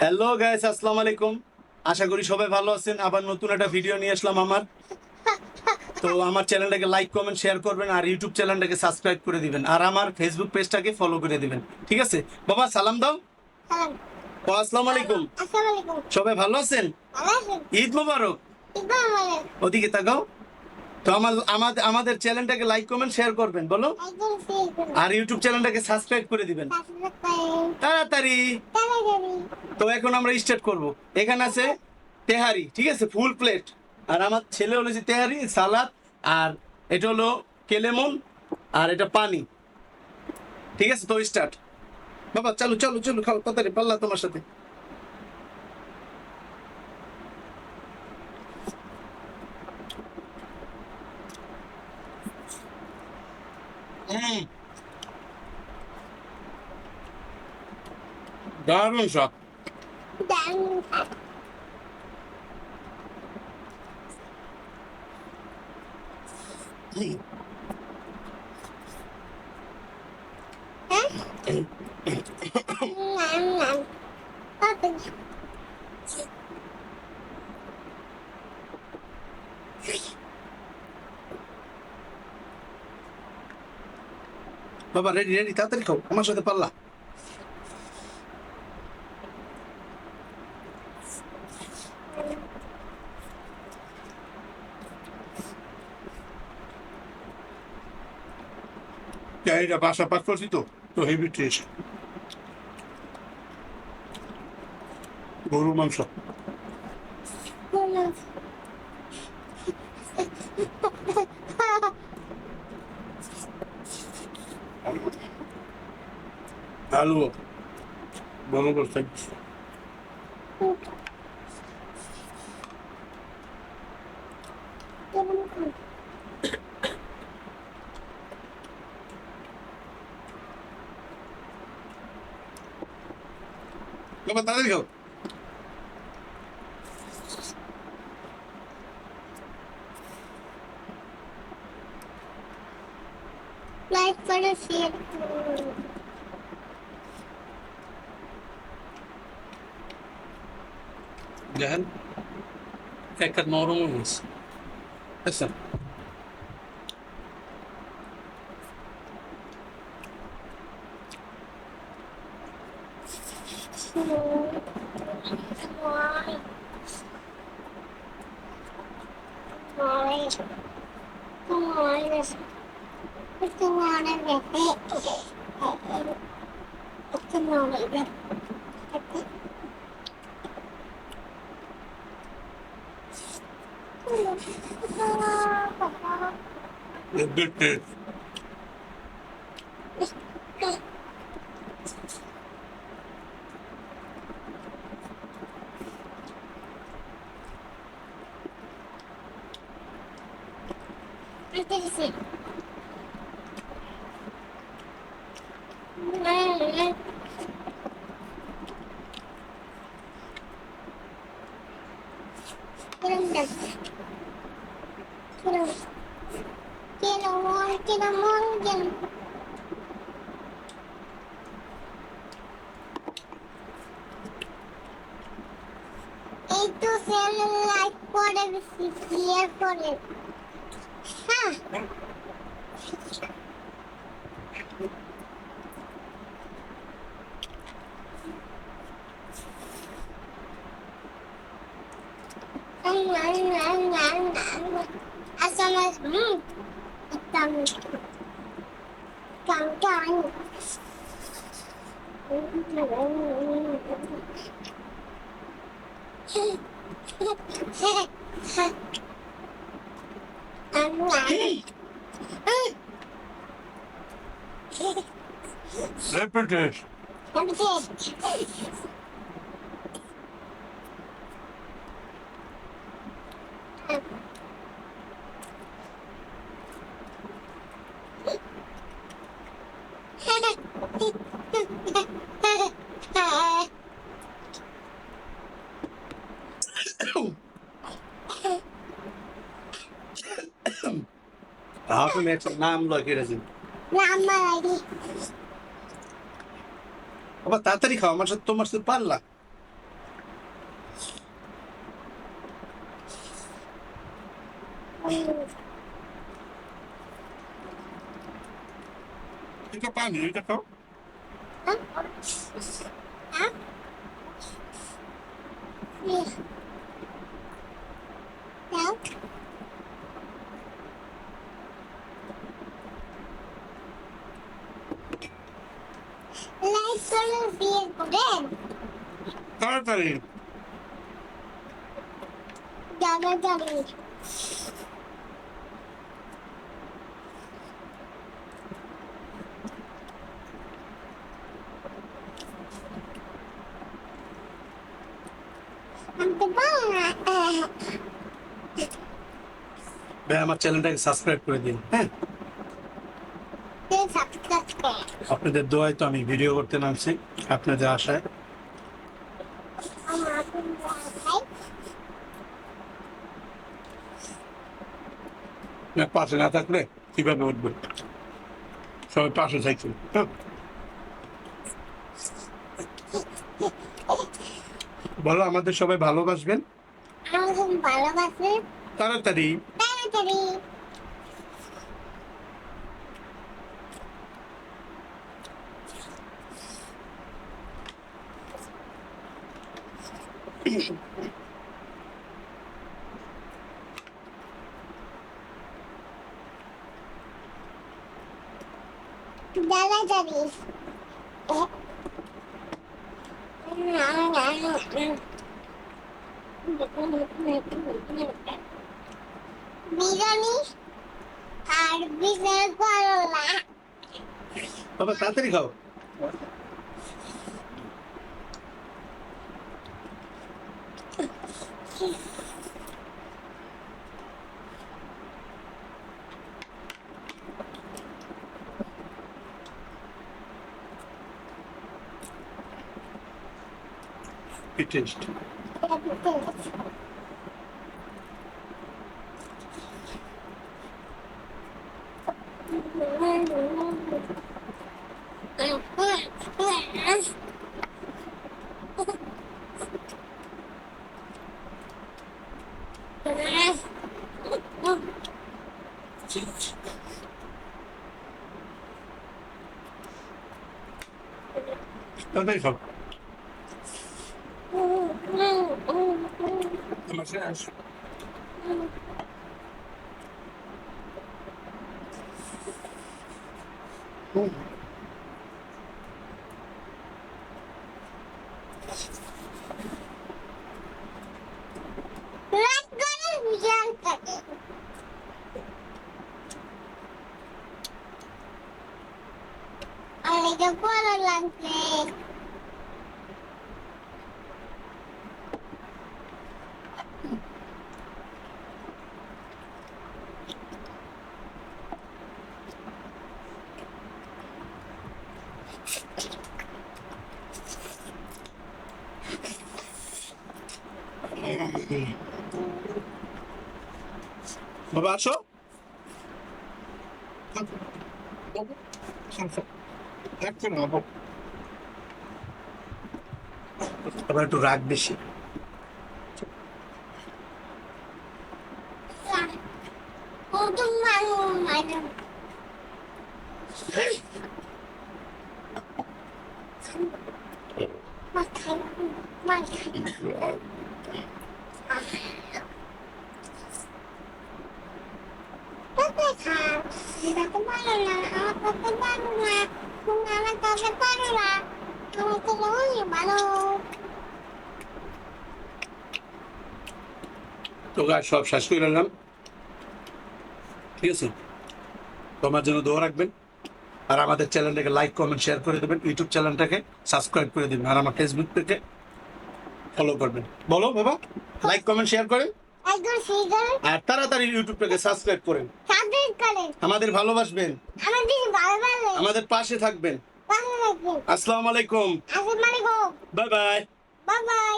Hello guys, আসসালামু আলাইকুম। আশা করি সবাই ভালো আছেন। আবার নতুন একটা ভিডিও নিয়ে আসলাম আমার। তো আমার চ্যানেলটাকে লাইক কমেন্ট শেয়ার করবেন, আর ইউটিউব চ্যানেলটাকে সাবস্ক্রাইব করে দিবেন, আর আমার ফেসবুক পেজটাকে ফলো করে দিবেন। ঠিক আছে বাবা, সালাম দাও। সালাম। ও আসসালামু আলাইকুম। আসসালামু আলাইকুম। সবাই ভালো আছেন? ভালো আছেন? ঈদ মোবারক। ঈদ মোবারক। ওদিকে তাকাও। তো আমাদের চ্যানেলটাকে লাইক কমেন্ট শেয়ার করবেন বলো, একদম শেয়ার করুন। আর ইউটিউব চ্যানেলটাকে সাবস্ক্রাইব করে দিবেন সাবস্ক্রাইব করেন। তাড়াতাড়ি। তাড়াতাড়ি। তো এখন আমরা স্টার্ট করব। এখানে আছে তেহারি, ঠিক আছে, ফুল প্লেট। আর আমার ছেলে হলো যে তেহারি সালাদ, আর এটা হলো কেলেমন, আর এটা পানি। ঠিক আছে, তো স্টার্ট। বাবা চলো চলো চলো, খাও তাড়াতাড়ি, পাল্লা তোমার সাথে। দারুণ সব। দারুণ। হ্যাঁ? নাম। পাবেন। বাবা রেডি রেডি, তাড়াতাড়ি খাও আমার সাথে পাল্লা। তেহারিটা বাসা পাক করছি, তো তো হেভি টেস্ট। গরু মাংস। আলু বড় করে থাকছে। বাবা তাড়াতাড়ি খাও। লাইক করে শেয়ার করুন। দেখেন একটা নরম হয়েছে। আচ্ছা good taste. এই তো চ্যানেল লাইক করে বেশি শেয়ার করে। হ্যাঁ। Assalamualaikum. Kawan-kawan. Super taste. Aku make নাম লয় কেটেছেন। Nama lagi. বাবা তাড়াতাড়ি খাও আমার সাথে, তোমার সাথে পারলা। এটা পানি এটা খাও লাইক করুন শেয়ার করেন তাড়াতাড়ি তাড়াতাড়ি আনতে পারো না ভাই আমার চ্যানেলটাকে সাবস্ক্রাইব করে দিন, হ্যাঁ? সাবস্ক্রাইব করুন আপনাদের দোয়ায় তো আমি ভিডিও করতে নামছি, আপনাদের আশায়। আমার ভাই না পাশে না থাকলে কিভাবে উঠবে সবাই পাশে থাকছে হ্যাঁ বলো আমাদের সবাই ভালোবাসবেন আমাকে ভালোবাসে তাড়াতাড়ি। তাড়াতাড়ি তাড়াতাড়ি বিরিয়ানি আর বিরিয়ানি করলা বাবা তাড়াতাড়ি খাও। কি টেস্ট! তাড়াতাড়ি খাও আমার শেষ লাইক করুন বিরিয়ানিটাকে আর এটা ভালো লাগছে বাবা আসো। একটু না বাবু আবার একটু রাগ বেশি। কত মানুষ মানে মাথায় মাথায় Tất cả là cái bao là cái bao là không là cái bao là cái nói gì bạn ơi তো গাছ সব শেষ করে নিলাম, ঠিক আছে? তোমার জন্য দোয়া রাখবেন আর আমাদের চ্যানেলটাকে লাইক কমেন্ট শেয়ার করে দেবেন, ইউটিউব চ্যানেলটাকে সাবস্ক্রাইব করে দেবেন আর আমার ফেসবুক পেজে ফলো করবেন। বলো বাবা, লাইক কমেন্ট শেয়ার করেন একদম সিগার আর তাড়াতাড়ি ইউটিউবটাকে সাবস্ক্রাইব করেন। সাবস্ক্রাইব করেন আমাদের ভালোবাসবেন, আমাদের ভালো লাগে আমাদের পাশে থাকবেন। ভালো লাগে আসসালামু আলাইকুম, আসসালামু আলাইকুম বাই বাই। Bye bye